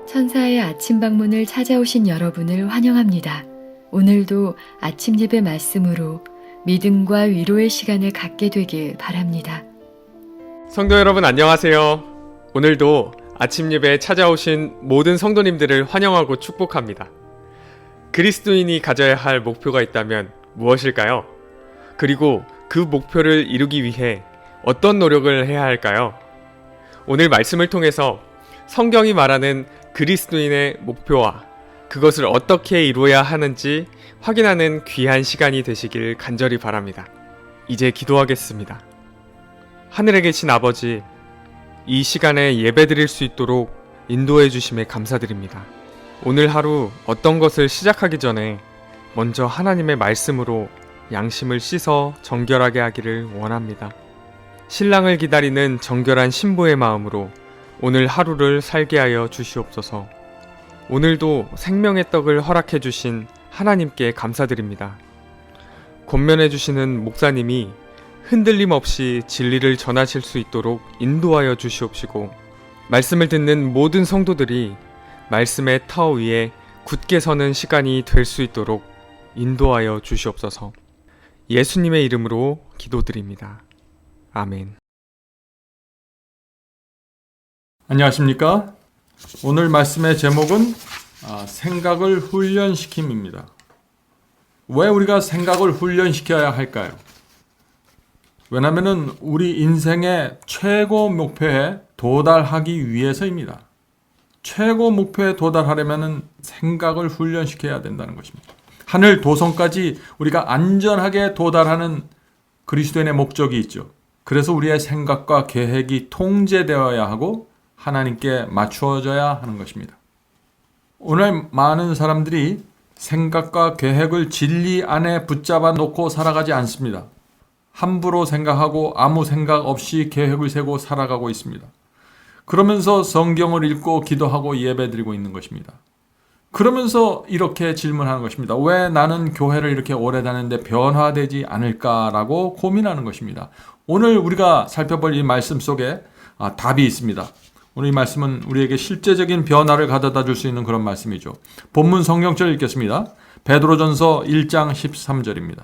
천사의 아침 방문을 찾아오신 여러분을 환영합니다. 오늘도 아침 예배 말씀으로 믿음과 위로의 시간을 갖게 되길 바랍니다. 성도 여러분 안녕하세요. 오늘도 아침 예배에 찾아오신 모든 성도님들을 환영하고 축복합니다. 그리스도인이 가져야 할 목표가 있다면 무엇일까요? 그리고 그 목표를 이루기 위해 어떤 노력을 해야 할까요? 오늘 말씀을 통해서 성경이 말하는 그리스도인의 목표와 그것을 어떻게 이루어야 하는지 확인하는 귀한 시간이 되시길 간절히 바랍니다. 이제 기도하겠습니다. 하늘에 계신 아버지, 이 시간에 예배드릴 수 있도록 인도해 주심에 감사드립니다. 오늘 하루 어떤 것을 시작하기 전에 먼저 하나님의 말씀으로 양심을 씻어 정결하게 하기를 원합니다. 신랑을 기다리는 정결한 신부의 마음으로 오늘 하루를 살게 하여 주시옵소서. 오늘도 생명의 떡을 허락해 주신 하나님께 감사드립니다. 권면해 주시는 목사님이 흔들림 없이 진리를 전하실 수 있도록 인도하여 주시옵시고, 말씀을 듣는 모든 성도들이 말씀의 터 위에 굳게 서는 시간이 될 수 있도록 인도하여 주시옵소서. 예수님의 이름으로 기도드립니다. 아멘. 안녕하십니까? 오늘 말씀의 제목은 생각을 훈련시킴입니다. 왜 우리가 생각을 훈련시켜야 할까요? 왜냐하면 우리 인생의 최고 목표에 도달하기 위해서입니다. 최고 목표에 도달하려면 생각을 훈련시켜야 된다는 것입니다. 하늘 도성까지 우리가 안전하게 도달하는 그리스도인의 목적이 있죠. 그래서 우리의 생각과 계획이 통제되어야 하고 하나님께 맞추어져야 하는 것입니다. 오늘 많은 사람들이 생각과 계획을 진리 안에 붙잡아 놓고 살아가지 않습니다. 함부로 생각하고 아무 생각 없이 계획을 세고 살아가고 있습니다. 그러면서 성경을 읽고 기도하고 예배드리고 있는 것입니다. 그러면서 이렇게 질문하는 것입니다. 왜 나는 교회를 이렇게 오래 다녔는데 변화되지 않을까라고 고민하는 것입니다. 오늘 우리가 살펴볼 이 말씀 속에 답이 있습니다. 오늘 이 말씀은 우리에게 실제적인 변화를 가져다 줄 수 있는 그런 말씀이죠. 본문 성경절 읽겠습니다. 베드로전서 1장 13절입니다.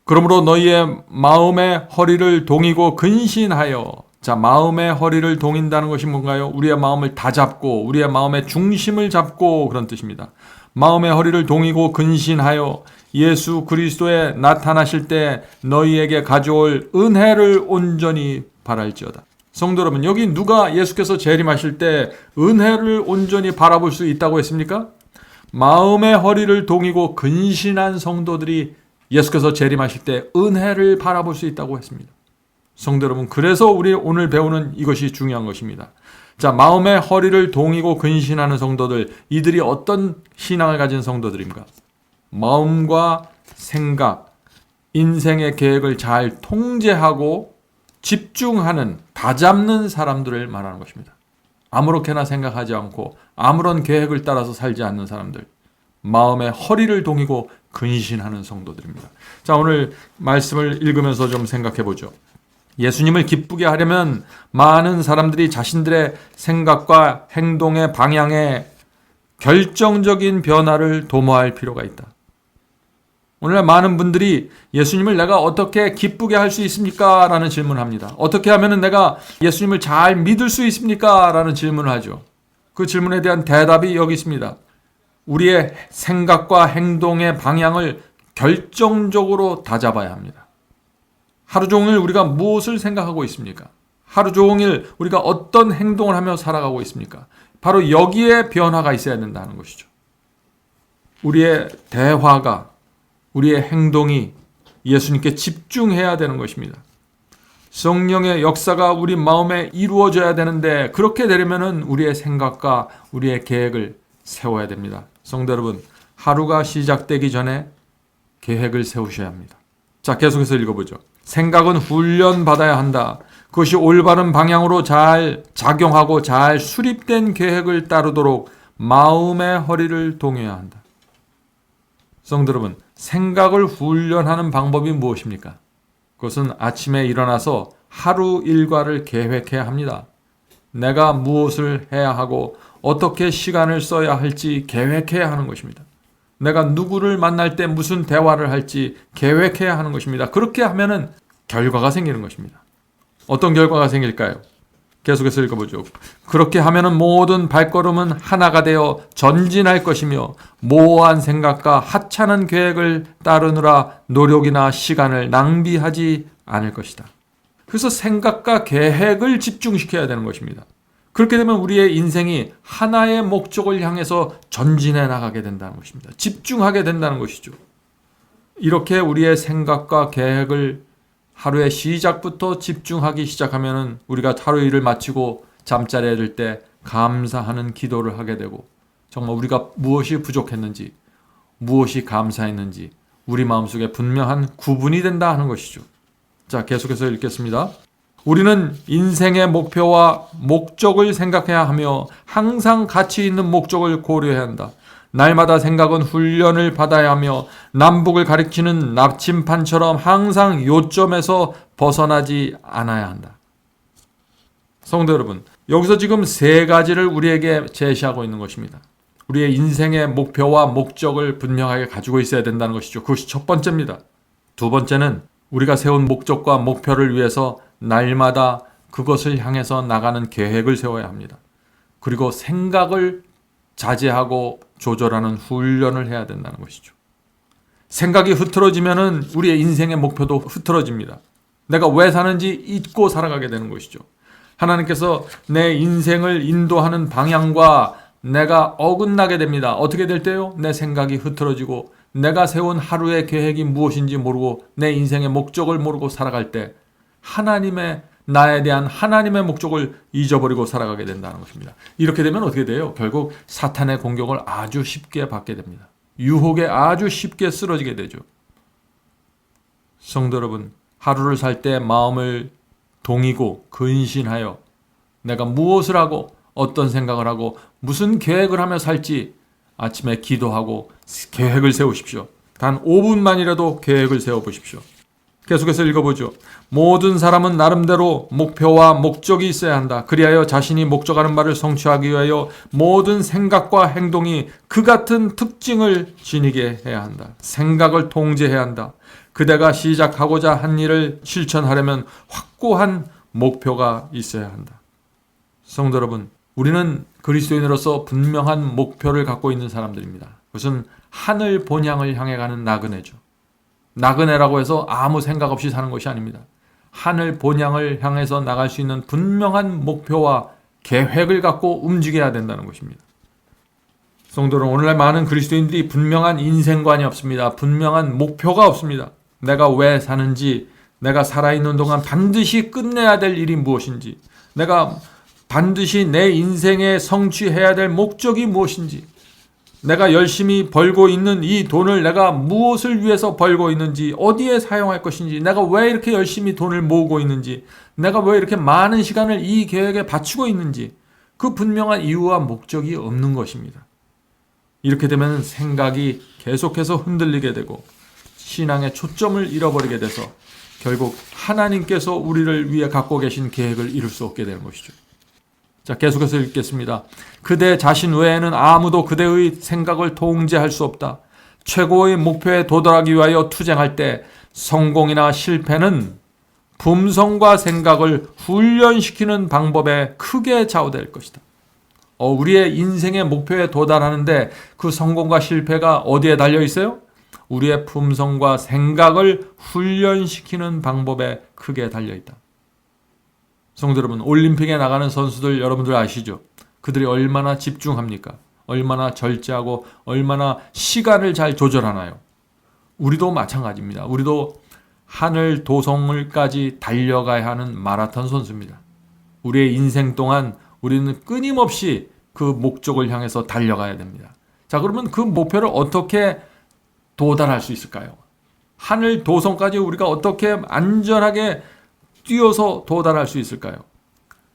그러므로 너희의 마음의 허리를 동이고 근신하여. 자, 마음의 허리를 동인다는 것이 뭔가요? 우리의 마음을 다 잡고 우리의 마음의 중심을 잡고 그런 뜻입니다. 마음의 허리를 동이고 근신하여 예수 그리스도에 나타나실 때 너희에게 가져올 은혜를 온전히 바랄지어다. 성도 여러분, 여기 누가 예수께서 재림하실 때 은혜를 온전히 바라볼 수 있다고 했습니까? 마음의 허리를 동이고 근신한 성도들이 예수께서 재림하실 때 은혜를 바라볼 수 있다고 했습니다. 성도 여러분, 그래서 우리 오늘 배우는 이것이 중요한 것입니다. 자, 마음의 허리를 동이고 근신하는 성도들, 이들이 어떤 신앙을 가진 성도들입니까? 마음과 생각, 인생의 계획을 잘 통제하고 집중하는, 다잡는 사람들을 말하는 것입니다. 아무렇게나 생각하지 않고 아무런 계획을 따라서 살지 않는 사람들, 마음의 허리를 동이고 근신하는 성도들입니다. 자, 오늘 말씀을 읽으면서 좀 생각해 보죠. 예수님을 기쁘게 하려면 많은 사람들이 자신들의 생각과 행동의 방향에 결정적인 변화를 도모할 필요가 있다. 오늘날 많은 분들이 예수님을 내가 어떻게 기쁘게 할 수 있습니까? 라는 질문을 합니다. 어떻게 하면 내가 예수님을 잘 믿을 수 있습니까? 라는 질문을 하죠. 그 질문에 대한 대답이 여기 있습니다. 우리의 생각과 행동의 방향을 결정적으로 다잡아야 합니다. 하루 종일 우리가 무엇을 생각하고 있습니까? 하루 종일 우리가 어떤 행동을 하며 살아가고 있습니까? 바로 여기에 변화가 있어야 된다는 것이죠. 우리의 대화가, 우리의 행동이 예수님께 집중해야 되는 것입니다. 성령의 역사가 우리 마음에 이루어져야 되는데, 그렇게 되려면 우리의 생각과 우리의 계획을 세워야 됩니다. 성도 여러분, 하루가 시작되기 전에 계획을 세우셔야 합니다. 자, 계속해서 읽어보죠. 생각은 훈련받아야 한다. 그것이 올바른 방향으로 잘 작용하고 잘 수립된 계획을 따르도록 마음의 허리를 동여야 한다. 성도 여러분, 생각을 훈련하는 방법이 무엇입니까? 그것은 아침에 일어나서 하루 일과를 계획해야 합니다. 내가 무엇을 해야 하고 어떻게 시간을 써야 할지 계획해야 하는 것입니다. 내가 누구를 만날 때 무슨 대화를 할지 계획해야 하는 것입니다. 그렇게 하면은 결과가 생기는 것입니다. 어떤 결과가 생길까요? 계속해서 읽어보죠. 그렇게 하면은 모든 발걸음은 하나가 되어 전진할 것이며 모호한 생각과 하찮은 계획을 따르느라 노력이나 시간을 낭비하지 않을 것이다. 그래서 생각과 계획을 집중시켜야 되는 것입니다. 그렇게 되면 우리의 인생이 하나의 목적을 향해서 전진해 나가게 된다는 것입니다. 집중하게 된다는 것이죠. 이렇게 우리의 생각과 계획을 하루의 시작부터 집중하기 시작하면 우리가 하루 일을 마치고 잠자리에 들 때 감사하는 기도를 하게 되고 정말 우리가 무엇이 부족했는지 무엇이 감사했는지 우리 마음속에 분명한 구분이 된다 하는 것이죠. 자, 계속해서 읽겠습니다. 우리는 인생의 목표와 목적을 생각해야 하며 항상 가치 있는 목적을 고려해야 한다. 날마다 생각은 훈련을 받아야 하며 남북을 가리키는 나침판처럼 항상 요점에서 벗어나지 않아야 한다. 성도 여러분, 여기서 지금 세 가지를 우리에게 제시하고 있는 것입니다. 우리의 인생의 목표와 목적을 분명하게 가지고 있어야 된다는 것이죠. 그것이 첫 번째입니다. 두 번째는 우리가 세운 목적과 목표를 위해서 날마다 그것을 향해서 나가는 계획을 세워야 합니다. 그리고 생각을 자제하고 조절하는 훈련을 해야 된다는 것이죠. 생각이 흐트러지면은 우리의 인생의 목표도 흐트러집니다. 내가 왜 사는지 잊고 살아가게 되는 것이죠. 하나님께서 내 인생을 인도하는 방향과 내가 어긋나게 됩니다. 어떻게 될 때요? 내 생각이 흐트러지고 내가 세운 하루의 계획이 무엇인지 모르고 내 인생의 목적을 모르고 살아갈 때 나에 대한 하나님의 목적을 잊어버리고 살아가게 된다는 것입니다. 이렇게 되면 어떻게 돼요? 결국 사탄의 공격을 아주 쉽게 받게 됩니다. 유혹에 아주 쉽게 쓰러지게 되죠. 성도 여러분, 하루를 살 때 마음을 동이고 근신하여 내가 무엇을 하고 어떤 생각을 하고 무슨 계획을 하며 살지 아침에 기도하고 계획을 세우십시오. 단 5분만이라도 계획을 세워보십시오. 계속해서 읽어보죠. 모든 사람은 나름대로 목표와 목적이 있어야 한다. 그리하여 자신이 목적하는 바를 성취하기 위하여 모든 생각과 행동이 그 같은 특징을 지니게 해야 한다. 생각을 통제해야 한다. 그대가 시작하고자 한 일을 실천하려면 확고한 목표가 있어야 한다. 성도 여러분, 우리는 그리스도인으로서 분명한 목표를 갖고 있는 사람들입니다. 그것은 하늘 본향을 향해 가는 나그네죠. 나그네라고 해서 아무 생각 없이 사는 것이 아닙니다. 하늘 본향을 향해서 나갈 수 있는 분명한 목표와 계획을 갖고 움직여야 된다는 것입니다. 성도 여러분, 오늘날 많은 그리스도인들이 분명한 인생관이 없습니다. 분명한 목표가 없습니다. 내가 왜 사는지, 내가 살아있는 동안 반드시 끝내야 될 일이 무엇인지, 내가 반드시 내 인생에 성취해야 될 목적이 무엇인지, 내가 열심히 벌고 있는 이 돈을 내가 무엇을 위해서 벌고 있는지, 어디에 사용할 것인지, 내가 왜 이렇게 열심히 돈을 모으고 있는지, 내가 왜 이렇게 많은 시간을 이 계획에 바치고 있는지, 그 분명한 이유와 목적이 없는 것입니다. 이렇게 되면 생각이 계속해서 흔들리게 되고 신앙의 초점을 잃어버리게 돼서 결국 하나님께서 우리를 위해 갖고 계신 계획을 이룰 수 없게 되는 것이죠. 자, 계속해서 읽겠습니다. 그대 자신 외에는 아무도 그대의 생각을 통제할 수 없다. 최고의 목표에 도달하기 위하여 투쟁할 때 성공이나 실패는 품성과 생각을 훈련시키는 방법에 크게 좌우될 것이다. 우리의 인생의 목표에 도달하는데 그 성공과 실패가 어디에 달려 있어요? 우리의 품성과 생각을 훈련시키는 방법에 크게 달려 있다. 성도 여러분, 올림픽에 나가는 선수들 여러분들 아시죠? 그들이 얼마나 집중합니까? 얼마나 절제하고 얼마나 시간을 잘 조절하나요? 우리도 마찬가지입니다. 우리도 하늘 도성을까지 달려가야 하는 마라톤 선수입니다. 우리의 인생 동안 우리는 끊임없이 그 목적을 향해서 달려가야 됩니다. 자, 그러면 그 목표를 어떻게 도달할 수 있을까요? 하늘 도성까지 우리가 어떻게 안전하게 뛰어서 도달할 수 있을까요?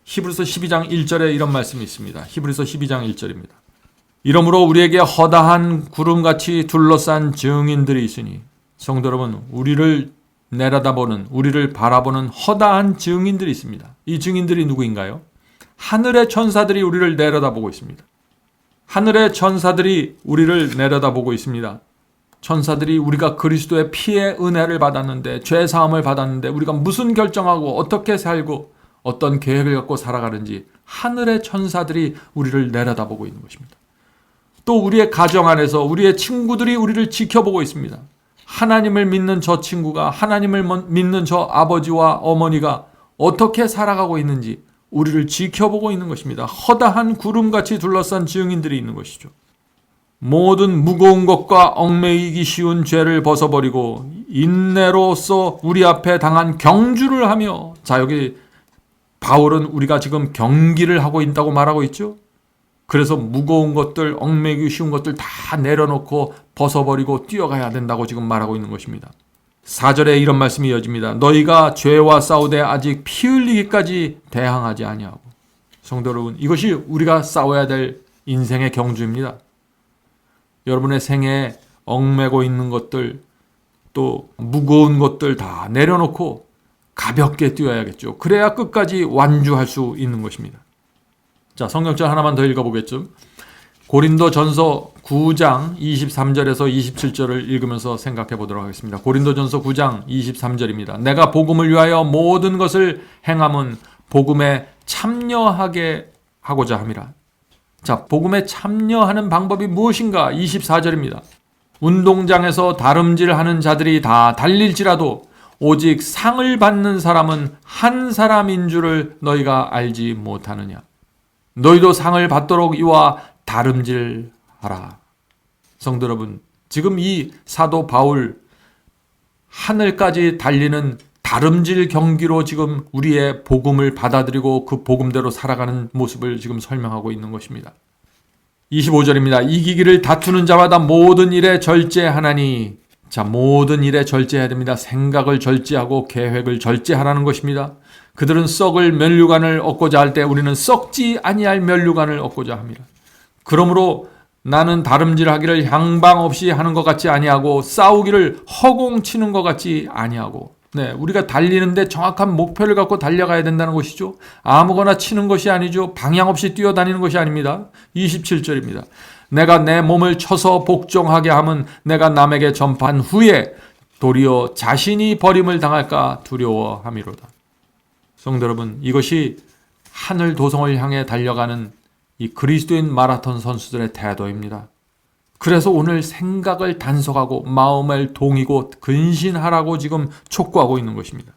히브리서 12장 1절에 이런 말씀이 있습니다. 히브리서 12장 1절입니다. 이러므로 우리에게 허다한 구름같이 둘러싼 증인들이 있으니, 성도 여러분, 우리를 내려다보는, 우리를 바라보는 허다한 증인들이 있습니다. 이 증인들이 누구인가요? 하늘의 천사들이 우리를 내려다보고 있습니다. 하늘의 천사들이 우리를 내려다보고 있습니다. 천사들이 우리가 그리스도의 피의 은혜를 받았는데, 죄사함을 받았는데 우리가 무슨 결정하고 어떻게 살고 어떤 계획을 갖고 살아가는지 하늘의 천사들이 우리를 내려다보고 있는 것입니다. 또 우리의 가정 안에서 우리의 친구들이 우리를 지켜보고 있습니다. 하나님을 믿는 저 친구가, 하나님을 믿는 저 아버지와 어머니가 어떻게 살아가고 있는지 우리를 지켜보고 있는 것입니다. 허다한 구름같이 둘러싼 증인들이 있는 것이죠. 모든 무거운 것과 얽매이기 쉬운 죄를 벗어버리고 인내로서 우리 앞에 당한 경주를 하며, 자, 여기 바울은 우리가 지금 경기를 하고 있다고 말하고 있죠. 그래서 무거운 것들, 얽매이기 쉬운 것들 다 내려놓고 벗어버리고 뛰어가야 된다고 지금 말하고 있는 것입니다. 4절에 이런 말씀이 이어집니다. 너희가 죄와 싸우되 아직 피 흘리기까지 대항하지 아니하고. 성도 여러분, 이것이 우리가 싸워야 될 인생의 경주입니다. 여러분의 생애에 얽매고 있는 것들, 또 무거운 것들 다 내려놓고 가볍게 뛰어야겠죠. 그래야 끝까지 완주할 수 있는 것입니다. 자, 성경절 하나만 더 읽어보겠죠. 고린도전서 9장 23절에서 27절을 읽으면서 생각해 보도록 하겠습니다. 고린도전서 9장 23절입니다. 내가 복음을 위하여 모든 것을 행함은 복음에 참여하게 하고자 함이라. 자, 복음에 참여하는 방법이 무엇인가? 24절입니다. 운동장에서 다름질하는 자들이 다 달릴지라도 오직 상을 받는 사람은 한 사람인 줄을 너희가 알지 못하느냐. 너희도 상을 받도록 이와 다름질하라. 성도 여러분, 지금 이 사도 바울 하늘까지 달리는 다름질 경기로 지금 우리의 복음을 받아들이고 그 복음대로 살아가는 모습을 지금 설명하고 있는 것입니다. 25절입니다. 이기기를 다투는 자마다 모든 일에 절제하나니. 자, 모든 일에 절제해야 됩니다. 생각을 절제하고 계획을 절제하라는 것입니다. 그들은 썩을 면류관을 얻고자 할 때 우리는 썩지 아니할 면류관을 얻고자 합니다. 그러므로 나는 다름질하기를 향방 없이 하는 것 같지 아니하고 싸우기를 허공치는 것 같지 아니하고. 네, 우리가 달리는데 정확한 목표를 갖고 달려가야 된다는 것이죠. 아무거나 치는 것이 아니죠. 방향 없이 뛰어다니는 것이 아닙니다. 27절입니다. 내가 내 몸을 쳐서 복종하게 함은 내가 남에게 전파한 후에 도리어 자신이 버림을 당할까 두려워함이로다. 성도 여러분, 이것이 하늘 도성을 향해 달려가는 이 그리스도인 마라톤 선수들의 태도입니다. 그래서 오늘 생각을 단속하고 마음을 동이고 근신하라고 지금 촉구하고 있는 것입니다.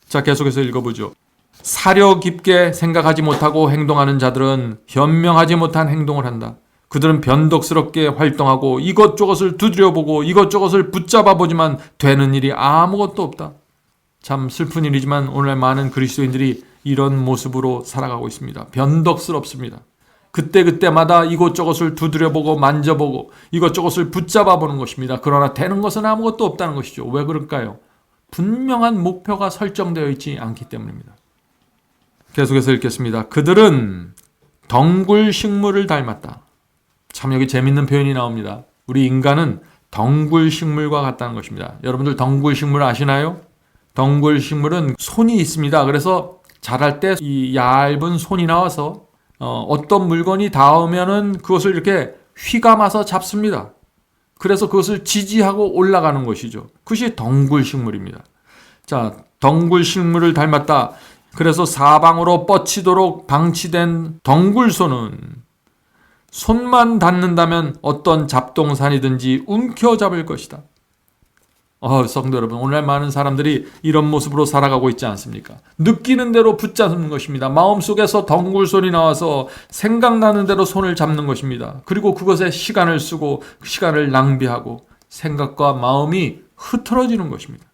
자, 계속해서 읽어보죠. 사려 깊게 생각하지 못하고 행동하는 자들은 현명하지 못한 행동을 한다. 그들은 변덕스럽게 활동하고 이것저것을 두드려보고 이것저것을 붙잡아보지만 되는 일이 아무것도 없다. 참 슬픈 일이지만 오늘 많은 그리스도인들이 이런 모습으로 살아가고 있습니다. 변덕스럽습니다. 그때그때마다 이것저것을 두드려보고 만져보고 이것저것을 붙잡아보는 것입니다. 그러나 되는 것은 아무것도 없다는 것이죠. 왜 그럴까요? 분명한 목표가 설정되어 있지 않기 때문입니다. 계속해서 읽겠습니다. 그들은 덩굴 식물을 닮았다. 참 여기 재밌는 표현이 나옵니다. 우리 인간은 덩굴 식물과 같다는 것입니다. 여러분들 덩굴 식물 아시나요? 덩굴 식물은 손이 있습니다. 그래서 자랄 때 이 얇은 손이 나와서 어떤 물건이 닿으면은 그것을 이렇게 휘감아서 잡습니다. 그래서 그것을 지지하고 올라가는 것이죠. 그것이 덩굴 식물입니다. 자, 덩굴 식물을 닮았다. 그래서 사방으로 뻗치도록 방치된 덩굴손은 손만 닿는다면 어떤 잡동산이든지 움켜잡을 것이다. 성도 여러분, 오늘 많은 사람들이 이런 모습으로 살아가고 있지 않습니까? 느끼는 대로 붙잡는 것입니다. 마음속에서 덩굴손이 나와서 생각나는 대로 손을 잡는 것입니다. 그리고 그것에 시간을 쓰고 시간을 낭비하고 생각과 마음이 흐트러지는 것입니다.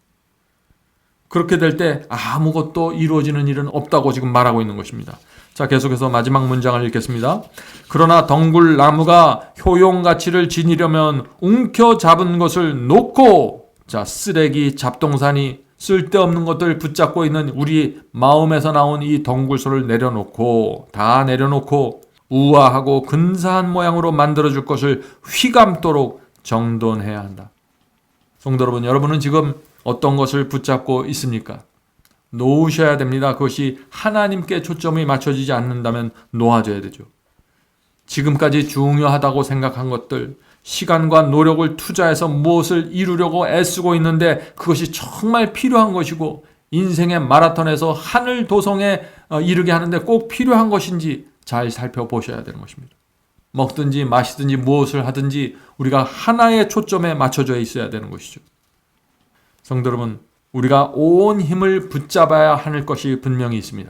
그렇게 될 때 아무것도 이루어지는 일은 없다고 지금 말하고 있는 것입니다. 자, 계속해서 마지막 문장을 읽겠습니다. 그러나 덩굴 나무가 효용 가치를 지니려면 움켜잡은 것을 놓고, 자, 쓰레기, 잡동사니, 쓸데없는 것들 붙잡고 있는 우리 마음에서 나온 이 덩굴소를 내려놓고, 다 내려놓고 우아하고 근사한 모양으로 만들어줄 것을 휘감도록 정돈해야 한다. 성도 여러분, 여러분은 지금 어떤 것을 붙잡고 있습니까? 놓으셔야 됩니다. 그것이 하나님께 초점이 맞춰지지 않는다면 놓아져야 되죠. 지금까지 중요하다고 생각한 것들, 시간과 노력을 투자해서 무엇을 이루려고 애쓰고 있는데 그것이 정말 필요한 것이고 인생의 마라톤에서 하늘 도성에 이르게 하는데 꼭 필요한 것인지 잘 살펴보셔야 되는 것입니다. 먹든지 마시든지 무엇을 하든지 우리가 하나의 초점에 맞춰져 있어야 되는 것이죠. 성도 여러분, 우리가 온 힘을 붙잡아야 하는 것이 분명히 있습니다.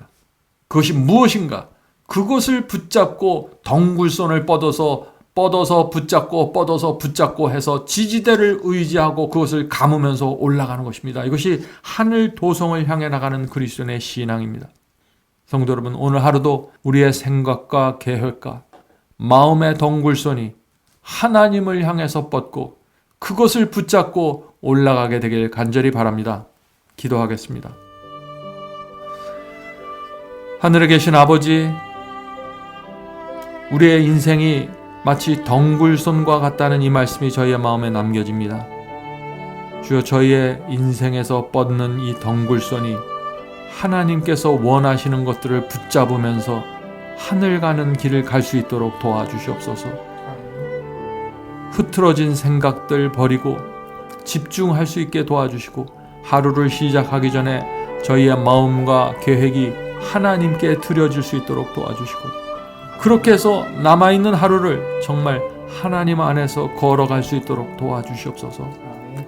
그것이 무엇인가? 그것을 붙잡고 덩굴손을 뻗어서 붙잡고 해서 지지대를 의지하고 그것을 감으면서 올라가는 것입니다. 이것이 하늘 도성을 향해 나가는 그리스도인의 신앙입니다. 성도 여러분, 오늘 하루도 우리의 생각과 계획과 마음의 덩굴손이 하나님을 향해서 뻗고 그것을 붙잡고 올라가게 되길 간절히 바랍니다. 기도하겠습니다. 하늘에 계신 아버지, 우리의 인생이 마치 덩굴손과 같다는 이 말씀이 저희의 마음에 남겨집니다. 주여, 저희의 인생에서 뻗는 이 덩굴손이 하나님께서 원하시는 것들을 붙잡으면서 하늘 가는 길을 갈 수 있도록 도와주시옵소서. 흐트러진 생각들 버리고 집중할 수 있게 도와주시고 하루를 시작하기 전에 저희의 마음과 계획이 하나님께 드려질 수 있도록 도와주시고 그렇게 해서 남아있는 하루를 정말 하나님 안에서 걸어갈 수 있도록 도와주시옵소서.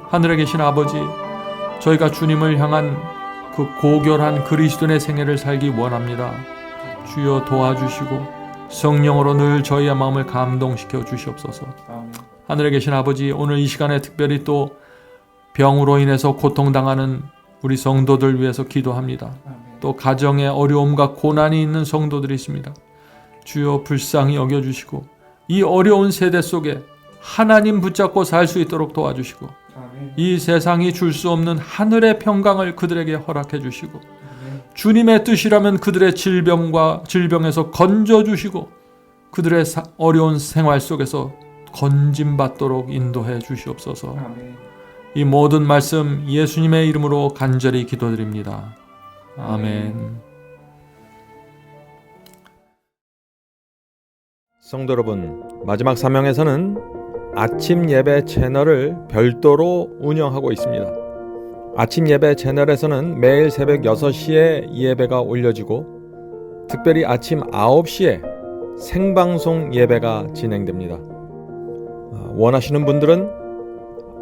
하늘에 계신 아버지, 저희가 주님을 향한 그 고결한 그리스도인의 생애를 살기 원합니다. 주여 도와주시고 성령으로 늘 저희의 마음을 감동시켜 주시옵소서. 하늘에 계신 아버지, 오늘 이 시간에 특별히 또 병으로 인해서 고통당하는 우리 성도들 위해서 기도합니다. 또 가정에 어려움과 고난이 있는 성도들이 있습니다. 주여 불쌍히 여겨주시고 이 어려운 세대 속에 하나님 붙잡고 살 수 있도록 도와주시고 이 세상이 줄 수 없는 하늘의 평강을 그들에게 허락해 주시고 주님의 뜻이라면 그들의 질병에서 건져주시고 그들의 어려운 생활 속에서 건짐받도록 인도해 주시옵소서. 이 모든 말씀 예수님의 이름으로 간절히 기도드립니다. 아멘. 성도 여러분, 마지막 사명에서는 아침 예배 채널을 별도로 운영하고 있습니다. 아침 예배 채널에서는 매일 새벽 6시에 예배가 올려지고 특별히 아침 9시에 생방송 예배가 진행됩니다. 원하시는 분들은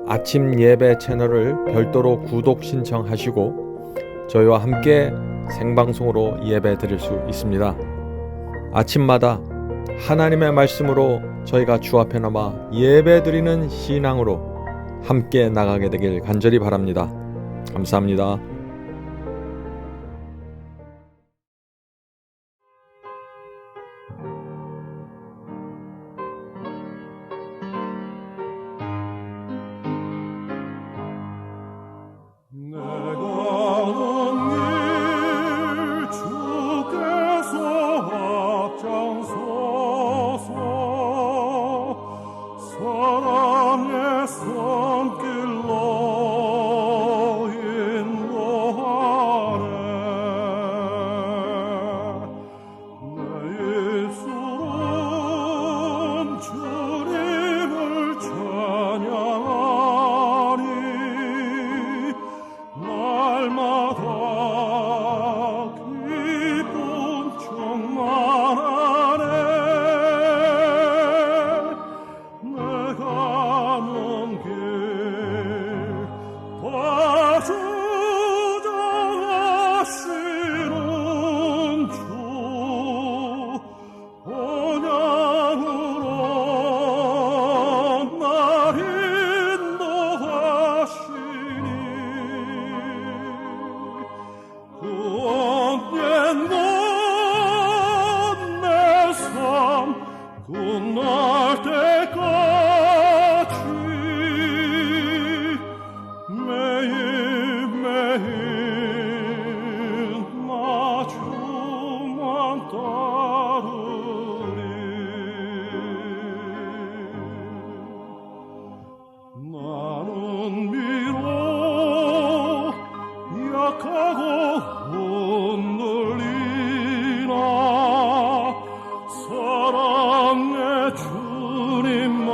아침 예배 채널을 별도로 구독 신청하시고 저희와 함께 생방송으로 예배 드릴 수 있습니다. 아침마다 하나님의 말씀으로 저희가 주 앞에 남아 예배 드리는 신앙으로 함께 나가게 되길 간절히 바랍니다. 감사합니다. 사랑해 주님